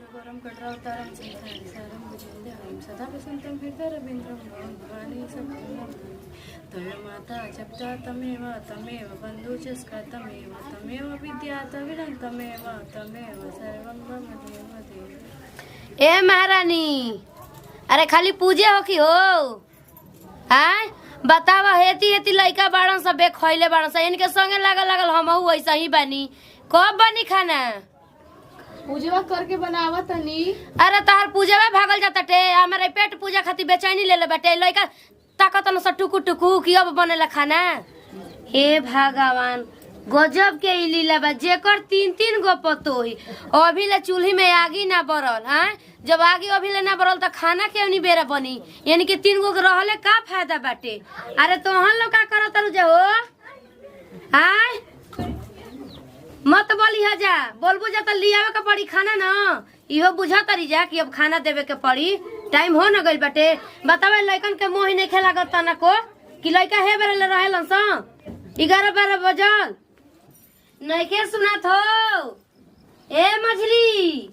गौरम कटरावतारं संसारसारं भुजगेन्द्रं सदा वसन्तं हृदयरविन्द्रं भवानी सद्गुणं तळमाता जप्ता तमेव तमेव बन्धुचस्का तमेव विद्या तविरं तमेव सर्वं मम देव। ए महारानी, अरे खाली पूजे हो कि हो? हाँ बतावा, हेती हेती लइका बाड़न सब बे खइले बाड़न सब, इनके संगे लागल लागल हमहू वैसा ही बानी। कब बनी खाना? पूजवा करके बनावा तनी। अरे तार पूजवा भागल जाता टे, हमारे पेट पूजा खातिर बेचैनी ले ले बाटे। लइका ताकत न स टुकु टुकु कि अब बनेला खाना। हे भगवान, गजब के ई लीला बा, जेकर 3-3 गो पतोही अभी ले चूल्ही में आगी ना बरल। हाँ जब आगी अभी ले ना बरल तो खाना के बेरा बनी, यानी कि 3 गो रहले का फायदा बाटे। अरे तोहन लोग का करत रह हो? हाँ मत बोली जा, बोलबू जा तो लियावे के पड़ी खाना ना। इहो बुझा तरी जा कि अब खाना देवे के पड़ी, टाइम हो न गइल बाटे। बतावे लइकन के मोह नहीं खेला तना को कि लइका हे बेरे ले रहेलन स 11-12 बजल नहीं के सुनात हो। ए मछली,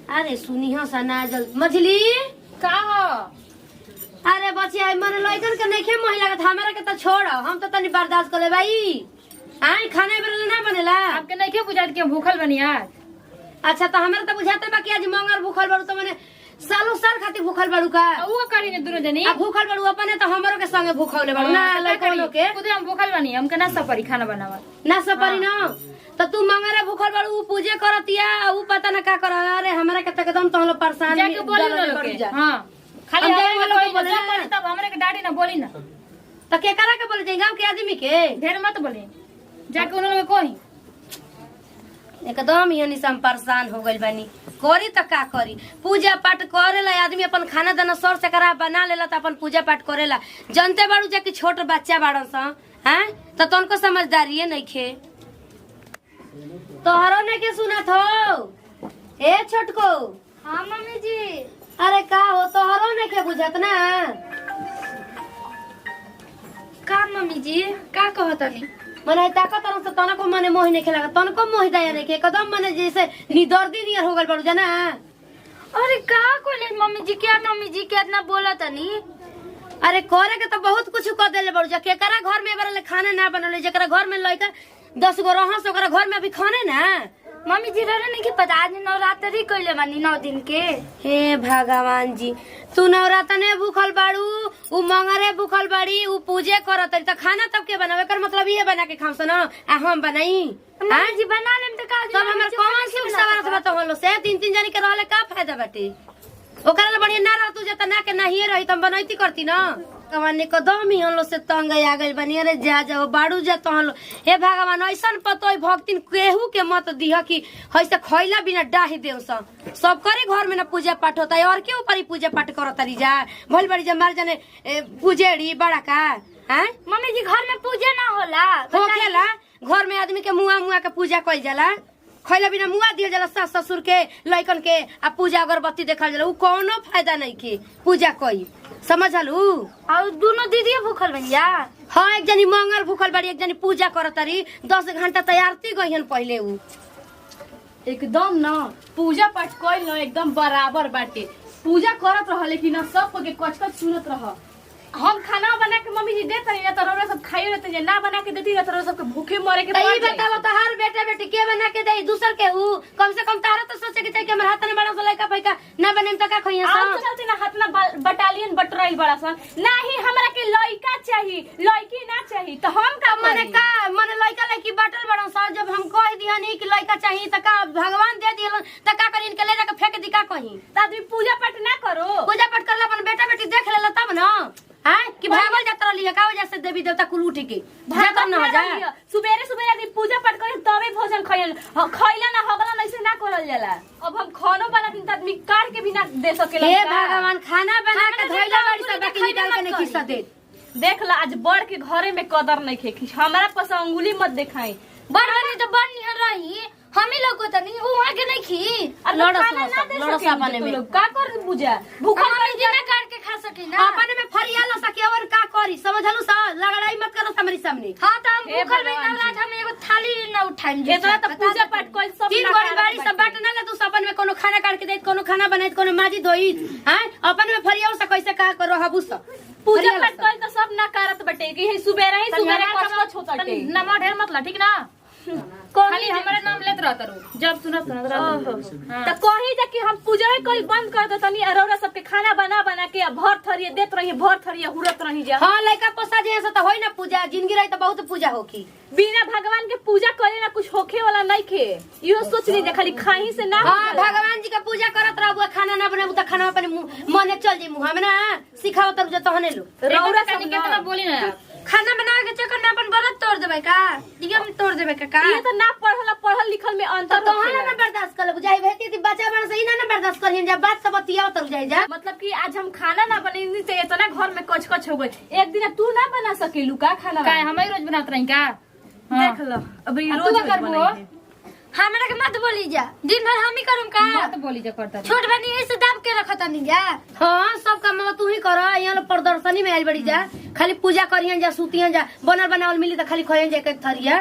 अरे सुनी हो सनाजल मछली का हो? अरे बचिया मन लइकन के नहीं खे मोह लागत, हमरा के तो छोड़, हम तो तनी बर्दाश्त कर ले भाई। आई खाने बेरे ना बनेला, आपके नहीं के बुझात के भूखल बनी आज? अच्छा तो हमरा तो बुझाते बा कि आज मंगर भूखल बाड़ू, तो मैंने सालों साल खातिर भूखल बाड़ू का? वो करी ने दोनों जनी अब भूखल बाड़ू अपने तो हमरो के संगे भूखल बाड़ू ना लइकनो के खुद हम भूखल बनी, हमके ना सपरी खाना बनावा ना सपरी ना। तो तू मंगरे भूखल बाड़ू, पूजे करतिया, ऊ पता ना का कर। अरे हमरा के तो एकदम तो हम परेशान जाके बोली ना लोग के। हां खाली हम हम लोग लोग बोले बोले तब हमरे के डाडी ना बोली ना, तो के करा के बोले गांव के आदमी के ढेर मत बोले, जाके उन लोग कोही एकदम यानी हम परेशान हो गइल बानी। करी तो का करी, पूजा पाठ करेला आदमी, अपन खाना दाना सर से करा बना लेला तो अपन पूजा पाठ करेला। जनते बाड़ू जा कि छोट बच्चा बाड़न स, हैं तो तनको समझदारी नहीं खे। तोहरो ने के सुनत हो? ए छोटको। हां मम्मी जी। अरे का हो, तोहरो ने के बुझत ना? का मम्मी जी का कहतनी? मने ताकत तरह से तनको मने मोह नहीं खेला, तनको मोह दया नहीं के, एकदम मने जैसे निदर्दी नियर हो गइल बाड़ू जाना। अरे का कोले मम्मी जी, क्या मम्मी जी के इतना बोला तनी? अरे करे के तो बहुत कुछ कर देले बाड़ू जा, केकरा घर में बारे खाना ना बनले, जेकरा घर में लइका 10 गो रहस ओकरा घर में अभी खाने ना। मम्मी जी रहने नहीं कि पता आज नवरात्रि कइले बानी 9 दिन के। हे भगवान जी, तू नवरातने भूखल बाड़ू, उ मंगरे भूखल बाड़ी, उ पूजे करत त खाना तब के बनावे कर मतलब ये बना के खाम सना आ हम बनाई। मम्मी जी बना लेम त का तब हमर कौन सी सवाल से बताओ लो से 3-3 जनी के रहले का फायदा बाटे? ओकरा ले बढ़िया ना रह तू जता ना के नहीं रही त बनैती करती ना। भगवान ने कदम ही हम लोग से तंग आ गइल बनी। अरे जा जाओ बाड़ू जा तो हम लोग, हे भगवान ऐसन पतो भक्तिन केहू के मत दिह कि ऐसे खैला बिना डाही देव सब करे घर में ना पूजा पाठ होता है, और के ऊपर ही पूजा पाठ करो तरी जा भल बड़ी जा मार जाने पूजेड़ी बड़ा का। हैं मम्मी जी घर में पूजा ना होला? होखेला, घर में आदमी के मुआ के पूजा कइल जाला, खैला बिना मुआ दिया जाला सास ससुर के लइकन के, आ पूजा अगरबत्ती देखल जाला, उ कोनो फायदा नहीं के पूजा कई, समझलू? और दोनों दीदी भूखल बनिया? हाँ एक जनी मंगल भूखल बाड़ी, एक जनी पूजा करत तारी, 10 घंटा तैयारती गईहन पहले। उ एकदम ना पूजा पाठ कइल ना एकदम बराबर बाटे, पूजा करत रह लेकिन ना सब के कच सुनत रह। हम खाना बना के मम्मी जी देत रही ना तो रौरा सब खाई रहते, जे ना बना के देती ना तो रौरा सब के भूखे मरे के तई पड़ जाई। बताओ तो हर बेटा बेटी के बना के दई दूसर के हु, कम से कम तारा तो सोचे के चाहिए कि हमर हाथ में बड़ा सा लइका पैका ना बनेम त का खइया आप सा। चलते ना हाथ में बटालियन बटराइल बड़ा सा, नहीं हमरा के लइका चाहिए, लइकी ना चाहिए तो हम का मने का मने लइका लइकी बाटल बड़ा सा, जब हम कह दिहनी कि लइका चाहिए त का भगवान दे दिहलन त का करी, इनके ले जाके फेंक दी का कहीं? आदमी पूजा पाठ ना करो? पूजा पाठ करला अपन बेटा बेटी देख लेला तब ना। हैं कि भागल जात रहली है का वजह से देवी देवता कुल उठ के जात ना हो जा। सुबेरे सुबेरे आदमी पूजा पाठ करे तबे भोजन खइल, खइला ना हगला नहीं से ना करल जाला। अब हम खानो बना दिन त आदमी काट के भी ना दे सकेला। हे भगवान, खाना बना के धइला बाड़ी सब बाकी निकाल के नहीं खिस्सा दे। देख ला आज बड़ के घरे में कदर नहीं खे, हमारा पास अंगुली मत दिखाई। बड़ बनी तो बड़ निहर रही, हमी लोग को तनी वहां के नहीं खी। लड़सा बने में का कर बुझा भूखा मम्मी जी ना काट के खा सकी ना? अपने में फरियाला सके और का करी, समझलू सा? लड़ाई मत करो हमारे सामने। हां त हम हे भूखल में भगवान ना हम एगो थाली ना उठाएं। इतना तो पूजा पाठ कोई सब तीन बड़ी बाड़ी सब बांट ना ले तू, सबन में कोनो खा काट के दे कोनो खाना बनाई कोनो माजी धोई हैं अपन में फरियाव से कैसे का करो हबू स पूजा पाठ कइल त सब ना करत बटे कि सुबेरे ही सुबेरे कछ होतटे नमा ढेर मत ला ठीक ना खाली हमारे नाम लेत रहत रहो जब सुनत रहो त कही जा कि हम पूजा कइल बंद कर दे तनी अरौरा सबके खाना बना बना के भर थरिए देत रही भर थरिए हुरत रही जा हां लइका पोसा जे से त होई ना पूजा जिंदगी रही त बहुत पूजा होकी बिना भगवान के पूजा करे ना कुछ होखे वाला नहीं खे इहो सोच ली जे खाली खाही से ना हां भगवान जी के पूजा करत रहबू खाना ना बनाबू त खाना अपन मने चल जे मुंह में ना सिखाओ त जे तहने लो रौरा सब कितना बोली ना खाना बनावे के चक्कर में अपन व्रत तोड़ देबे का नियम तोड़ देबे का ये तो ना पढ़ल लिखल में अंतर तो तहने ना बर्दाश्त कर ले बुझाई भेती थी बच्चा बन से ना बर्दाश्त करियन जा बात सब बतियाओ त जाई जा मतलब कि आज हम खाना ना बनेनी चाहिए तो ना घर में कच कच हो गई एक दिन तू ना बना सकेलू का खाना का हम ही रोज बनात रही का देख लो अभी रोज करबो हमरा के मत बोली जा दिन भर हम ही करूं का मत बोली जा करता छोट बनी ऐसे दाब के रखता नहीं जा हां सब काम तू ही कर यहां लो प्रदर्शनी में आइल बड़ी जा खाली पूजा करियन जा सुतियन जा बनल बनावल मिली त खाली खयन जा एक थरिया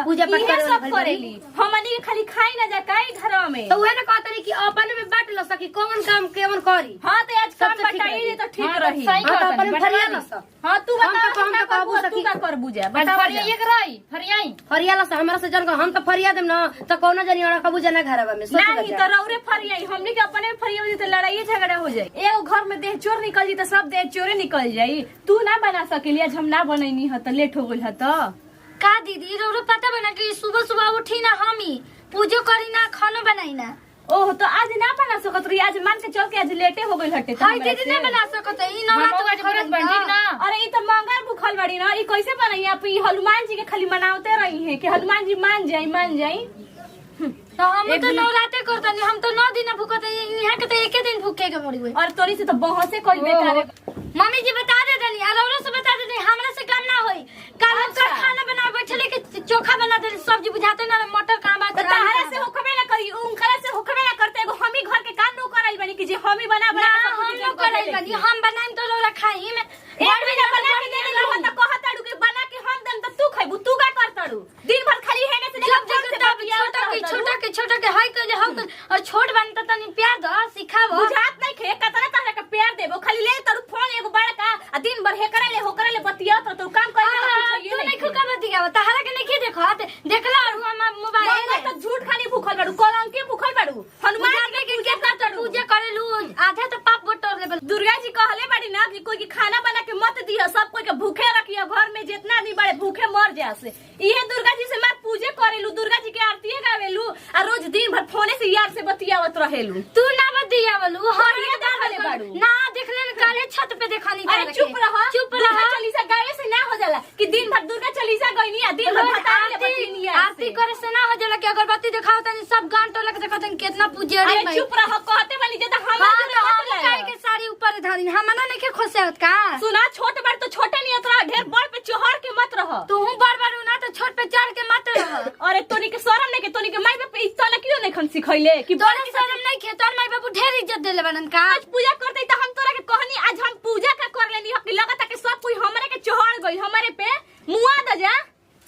पूजा पाठ करे सब करेली हमनी के खाली खाई ना जा काई घर में तो उहे ना कहतनी कि अपन में बांट ल सकी कौन काम केवन करी हां तो आज काम बताई तो ठीक रही हां तो अपन फरिया ल स हां तू बता हम तो कहबू सकी का कर बुझा बता फरिया एक रही फरियाई फरिया ल स हमरा से जन हम तो फरिया देम ना त कोनो जनी अड़ा कबू जना घरवा में सोच नहीं तो रौरे फरियाई हमनी के अपने फरिया हो तो लड़ाई झगड़ा हो जाए एगो घर में देह चोर निकल जी तो सब देह चोरे निकल जाई तू ना बना सकेली आज हम ना बनैनी ह त लेट हो गइल ह त का दीदी रौरो पता बना कि सुबह सुबह उठी ना हम ही पूजो करी ना खाना बनाई ना ओह तो आज ना बना सकत रही आज मान के चल के आज लेटे हो गइल हटे हाय दीदी ना बना सकत ई ना बात खरत बन ठीक ना अरे ई तो मंगल भूखल बड़ी ना ई कैसे बनाई आप ई हनुमान जी के खाली मनावते रही है कि हनुमान जी मान जाई तो हम तो नवरात्रि करतनी हम तो 9 दिन भूखत यहां के तो एक दिन भूखे के मरी हुई और तोरी से तो बहुत से कोई बेकार मम्मी जी बता दे दनी और औरो से बता दे दनी हमरा से काम ना होई कल हम का खाना बना बैठले के चोखा बना दे सब्जी बुझाते ना मटर काम बात तहरा से होखबे ना करी उनकरा से होखबे ना करते एगो हम ही घर के काम नो करल बनी कि जे हम ही बना हम नो करल बनी हम बनाई तो लोरा खाई में एक दिन बना के दे रही त कहताड़ू के बना के हम देन त तू खइबू तू का करताड़ू दिन भर खाली हेने से जब जब छोटा के हाय कर हम और छोट बनता तनी प्यार दो सिखावो बुझात नहीं खे कतना तरह के प्यार देबो खाली ले तरू फोन एगो बड़ा का आ दिन भर हे करे ले बतिया तो काम करे तू नहीं खुका बतिया तहरा के नहीं देखो देखला और हम मोबाइल तो झूठ खाली भूखल बाड़ू कलंक के भूखल बाड़ू हनुमान जी के पूजा करेलू आधा तो पाप बटोर लेबल दुर्गा जी कहले बाड़ी ना कि कोई के खाना बना के मत दियो सब कोई के भूखे रखियो घर में जितना नहीं बड़े भूखे मर जासे इहे दुर्गा जी से मार पूजे करेलू दुर्गा जी के आरती गावेलू आ रोज दिन भर फोने से यार से बतियावत रहेलू तू ना बतियावलू हरिया देखले बाड़ू ना देखले न काले छत पे देखनी अरे चुप रह चालीसा गावे से ना हो जाला कि दिन भर दुर्गा चालीसा गईनी आ दिन भर भतारी ले बतिनी आरती करे से ना हो जाला कि अगरबत्ती दिखाओ तनी सब गांठ टोलक देखत कितना पूजे अरे चुप रह कहते वाली जे त हम काहे के साड़ी ऊपर धानी हमना नहीं के खोसेत का सुना छोट बड़ तो छोटे नहीं उतरा ढेर बड़ पे चढ़ के मत रह तू बड़ बड़ ना तो छोट पे चढ़ के मत रह अरे तोनी के शरम नहीं के तोनी के माई बाप इतना न क्यों नहीं खन सिखैले कि तोरा शरम नहीं के तोर माई बाबू ढेर इज्जत देले बनन का आज पूजा करते त हम तोरा के कहनी आज हम पूजा का कर लेनी हो कि लगता कि सब कोई हमरे के चढ़ गई हमरे पे मुआ द जा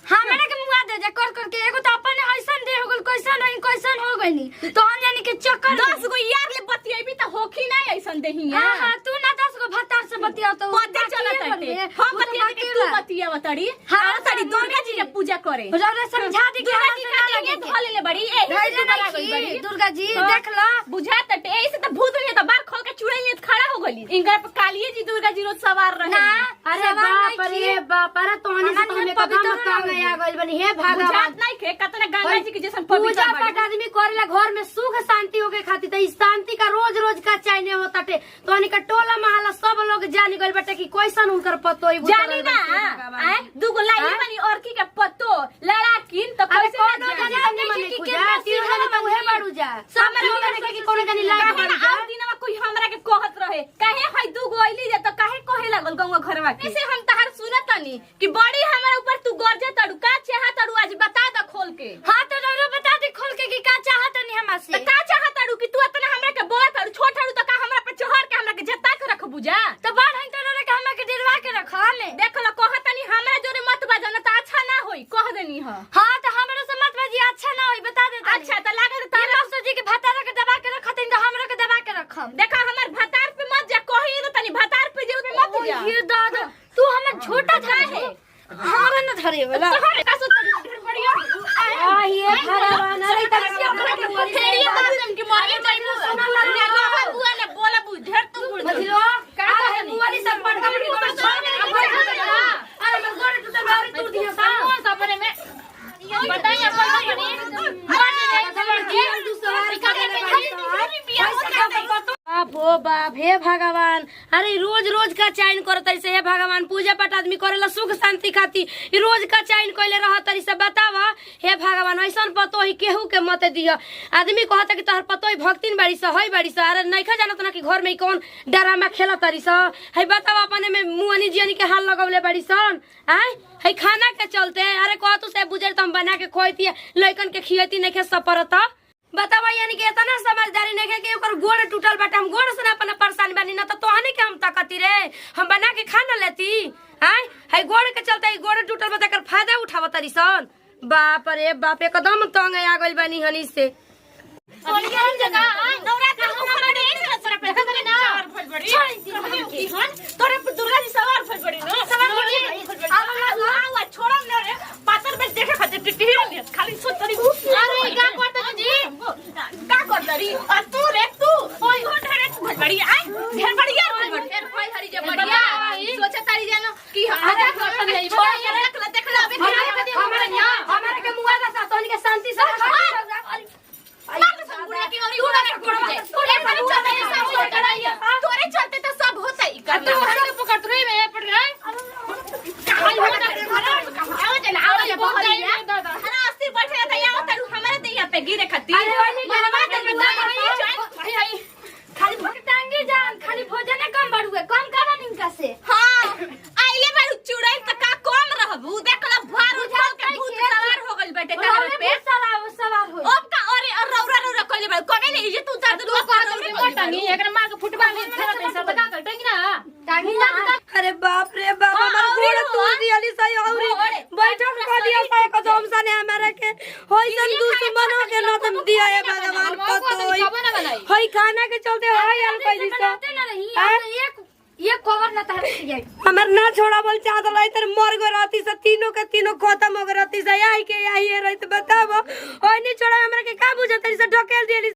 हमरा के मुआ दे जा कर के एगो तो अपन ऐसन दे हो गल कैसन हो गइनी तो हम जानी के चक्कर 10 गो यार ले बतियबी त होखी नहीं ऐसन देहिया हां तू ना 10 गो भतार से बतिया तो पता चलत है हम बतिया के तू बतिया तड़ी हां तड़ी दुर्गा जी के पूजा करे रौरा समझा दी कि दुर्गा जी का लगे धले ले बड़ी एही से बड़ा गई बड़ी दुर्गा जी देख लो बुझा त एही से त भूत नहीं त बार खोल के चुड़ैल ने खड़ा हो गली इनका पे कालिए जी दुर्गा जी रोज सवार रहे अरे बाप रे तोहनी से हमें कदम काम आ गइल बनी हे भगवान बुझात नहीं खे कतना गंगा जी के जैसन पवित्र पूजा पाठ आदमी करेला घर में सुख शांति होके खातिर त शांति का रोज का चाहिए होता टे तोहनी का टोला महला सब लोग जान गइल बटे कि कैसन उनकर पतो ही जानी ना आ दुगो लाई बनी और की के पतो लड़ाकिन त कैसे कोनो जाने मने खुजा तीर में त उहे बाड़ू जा सब लोग ने कि कोनो जानी लाग बाड़ू जा दिनवा कोई हमरा के कहत रहे काहे है दुगो आइली जे त काहे कहे लागल गंगा घरवा के ऐसे हम तहार सुनतनी कि बड़ी हमरा ऊपर तू गरजे तड़ू का चाहत तड़ू आज बता द खोल के हां तो रो बता दे खोल के कि का चाहत नहीं हमरा से का चाहत तड़ू कि तू इतना हमरा के बोलत तड़ू छोट तड़ू त का हमरा पे चढ़ के हमरा के जता के रख बुझा तो बाढ़ है तो रे के हमरा के डरवा के रख ले देख ल कहतनी हमरा जोरे मत बजा न त अच्छा ना होई कह देनी ह हां तो हमरा से मत बजी अच्छा ना होई बता दे अच्छा त लागे त तारा जी के भतारा के दबा के रखत हम देखा हमार भतार पे मत जा कही तो तनी भतार पे जे पे मत जा ये दादा तू हमर छोटा था है हमारे न धरे वाला का सुत बढ़िया आ ये भगवान अरे तसिया फेरी मारम के मारे जाइबो सुना बुआ ने बोला बु ढेर तू मझिलो का है मुवाली सब पड़ का बड़ी बात अरे मैं गोड़ टूटे मारे टूट दिया सा सपने में बताइए अपन बनी बाप हो बाप हे भगवान अरे रोज रोज का चैन करत तरी से हे भगवान पूजा पाठ आदमी करेला सुख शांति खाती रोज का चैन कइले रह तरी से बताव हे भगवान ऐसन पतो ही केहू के मत दिया आदमी कहता कि तोहर पतो ही भक्तिन बाड़ी से हई बाड़ी से अरे नइखा जानत ना कि घर में कौन ड्रामा खेला तरी से हे बताव अपने में मुअनी जियनी के हाल लगवले बाड़ी सन आय है खाना के चलते अरे कह तू से बुझर तुम बना के खोइती लइकन के खियती नहीं के सपरत बतावा यानी कि इतना समझदारी नहीं है कि ओकर गोड़ टूटल बाटे हम गोड़ से ना अपना परेशान बानी ना तो तोहनी के हम ताकती रे हम बना के खा ना लेती हाय है गोड़ के चलते गोड़ टूटल बता कर फायदा उठाव तरी सन बाप रे बाप एकदम तंग आ गइल बानी हनी से सोनिया जगह नौरा का हमारे देश ससुर पे करे ना बड़ी तोरे पे दुर्गा जी सवार फट बड़ी ना सवार बड़ी आवा छोड़म ना रे पातर में देखे खातिर टिटी खाली सोच तरी अरे का करता जी का कर दरी और तू रे तू ओई हो ढेरे फट बड़ी आई ढेर बढ़िया ढेर कोई हरी जे बढ़िया सोचा तारी जानो कि अरे छोड़ के देख ला अबे हमारे के मुआ का तोहनी के शांति से तोरे चलते तो सब होता ही कर तू हर पकड़ तू में पड़ गए पे गिरे खाती टांगी जान खाली भोजन कम बढ़ुए कम करा निका से हां आइले बारू चुड़ैल त का कम रहबू देखला भार उछाल के भूत सवार हो गइल बेटे तहर पे सवार हो अब का अरे रौरा कइले बा कमे नहीं जे तू दर्द लो को टांगी एकरा मार के फुटबॉल में खेलत है सब बता कर टांगी ना टांगी ना अरे बाप रे बाप हमर गोड़ तोड़ दियाली सही औरी बैठक कर दिया सही कदम सने हमारे के होइसन दुश्मनों के न तुम दिया है भगवान पतो होई खाना के चलते होई आल पैदी से ये कवर ना तार जाए हमर ना छोड़ा बोल चाहत रही तर मर गो रहती से तीनों के तीनों खत्म हो गई रहती से आई के आई रही तो बताओ ओई नहीं छोड़ा हमरा के का बुझत से ढकेल दियली